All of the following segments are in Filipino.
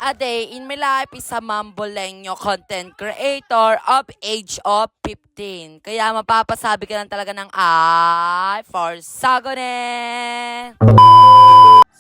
A day in my life is a mambolenyo content creator of age of 15. Kaya mapapasabi ka lang talaga ng ay for Sagone!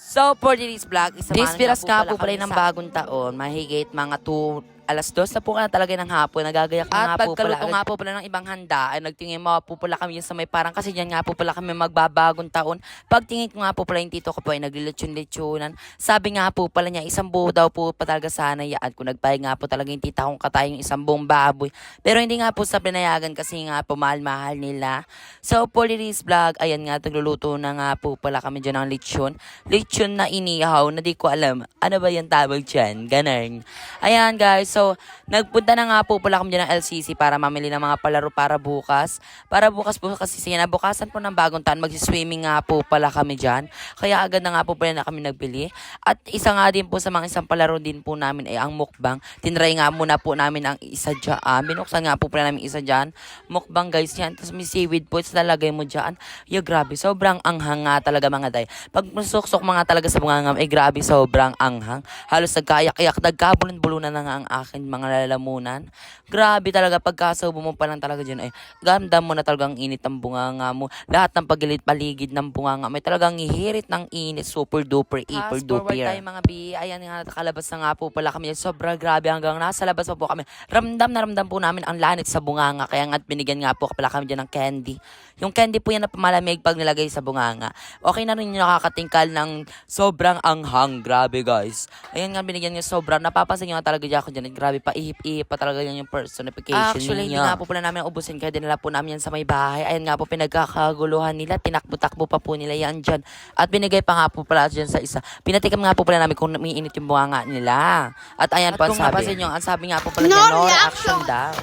So, for this vlog, this piras nga po pala ng bagong taon, mahigit mga 2:00 na po ka na talaga ng hapon, nagagayak na nga po pala. At pagkaluto nga po pala ng ibang handa, ay nagtingin mo po pala kami sa may parang kasi dyan nga po pala kami magbabagong taon. Pagtingin ko nga po pala yung tito ko po ay naglilitsyon-litsunan. Sabi nga po pala niya, isang buo daw po pa talaga sana yaan kung nagpahig nga po talaga yung tita kong katayong isang buong baboy. Pero hindi nga po sa pinayagan kasi nga po mahal-mahal nila. So, for this vlog, ayan nga, nagluluto na nga po pala kami dyan ng litsyon. Litsyon na inihaw na di ko alam. Ano ba yung tawag dyan? Ganun. Ayan guys, so nagpunta na nga po pala kami dyan ng LCC para mamili ng mga palaro para bukas. Para bukas po kasi sinabukasan po ng bagong taon, magsiswimming nga po pala kami dyan. Kaya agad na nga po pala na kami nagbili. At isa nga din po sa mga isang palaro din po namin ay ang mukbang. Tinry nga muna po namin ang isa dyan. Binuksan nga po pala namin isa dyan. Mukbang guys yan. Tapos may seaweed po. Talagay mo dyan. Yo, grabe. Sobrang anghang nga talaga mga day. Pag masuksok mga talaga sa mga ngam, grabe. Sobrang anghang. Halos nagkayak-iyak. Nagkabulon-bulunan na nga ang akin mga lalamunan. Grabe talaga. Pagkasubo mo pa lang talaga dyan. Gandam mo na talagang init ng bunganga mo. Lahat ng paligid ng bunganga. May talagang hihirit ng init. Super duper, hyper duper. Fast tayo mga bi. Ayan nga, nakalabas na nga po pala kami. Sobra grabe hanggang nasa labas pa po kami. Ramdam na ramdam po namin ang lanit sa bunganga. Kaya nga binigyan nga po pala kami dyan ng candy. Yung candy po yan na pamalamig pag nilagay sa bunganga. Okay na rin yung nakakatingkal ng sobrang anghang. Grabe guys. Ayan nga, binigyan nga sobrang. Napapansin nyo nga talaga dyan ako dyan. Grabe pa, ihip-ihip pa talaga yan yung personification Actually, niya. Hindi nga po pala namin ubusin. Kaya dinala po namin yan sa may bahay. Ayan nga po, pinagkakaguluhan nila. Tinakbo-takbo pa po nila yan dyan. At binigay pa nga po pala dyan sa isa. Pinatikam nga po pala namin kung umiinit yung bunganga nila. At ayan po, ang sabi. Ang sabi nga po pala dyan, no reaction daw.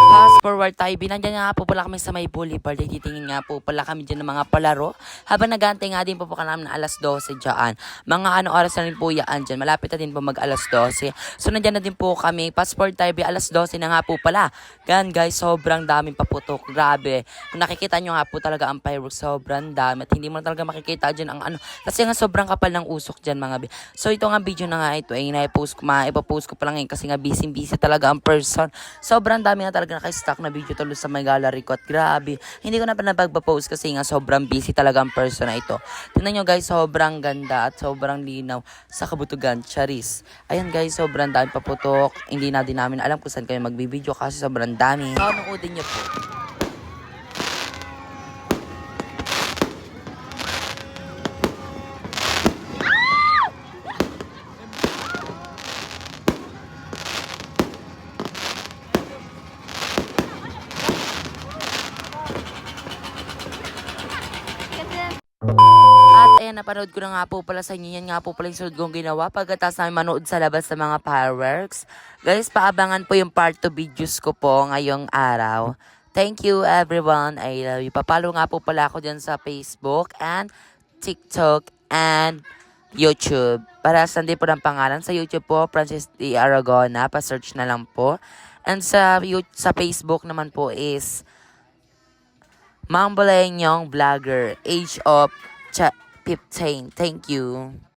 Fast forward tayo, binandyan nga po pala kami sa may boulevard. Titingin nga po pala kami dyan ng mga palaro. Habang nagantay nga din po namin na 12:00 dyan. Mga oras na rin po yan dyan. Malapit na din po mag 12:00. So nandyan na din po kami. Fast forward tayo, 12:00 na nga po pala. Gan guys, sobrang daming paputok. Grabe. Kung nakikita nyo nga po talaga ang fireworks, sobrang dami. At hindi mo talaga makikita dyan ang ano. Kasi nga sobrang kapal ng usok dyan mga So ito nga video na nga ito ay ipopost ko pa lang ngayon kasi nga busy talaga ang person. Sobrang dami nga talaga naka-stock na video tuloy sa my gallery ko at grabe. Hindi ko na pa napagpa-post kasi nga sobrang busy talaga ang person na ito. Tingnan nyo guys, sobrang ganda at sobrang linaw sa kabutugan. Charis. Ayan guys, sobrang dami paputok. Hindi na din namin alam kung saan kayo magbibideo kasi sobrang dami. Panuodin nyo po. At ayan, napanood ko na nga po pala sa inyo. Yan nga po pala yung sunod kong ginawa pagkatapos namin manood sa labas sa mga fireworks. Guys, paabangan po yung part 2 videos ko po ngayong araw. Thank you everyone. I love you. Papalo nga po pala ako dyan sa Facebook and TikTok and YouTube. Para sa hindi po ng pangalan. Sa YouTube po, Francis D. Aragona. Pa-search na lang po. And sa Facebook naman po is Mambolenyong Vlogger. Age of 15. Thank you.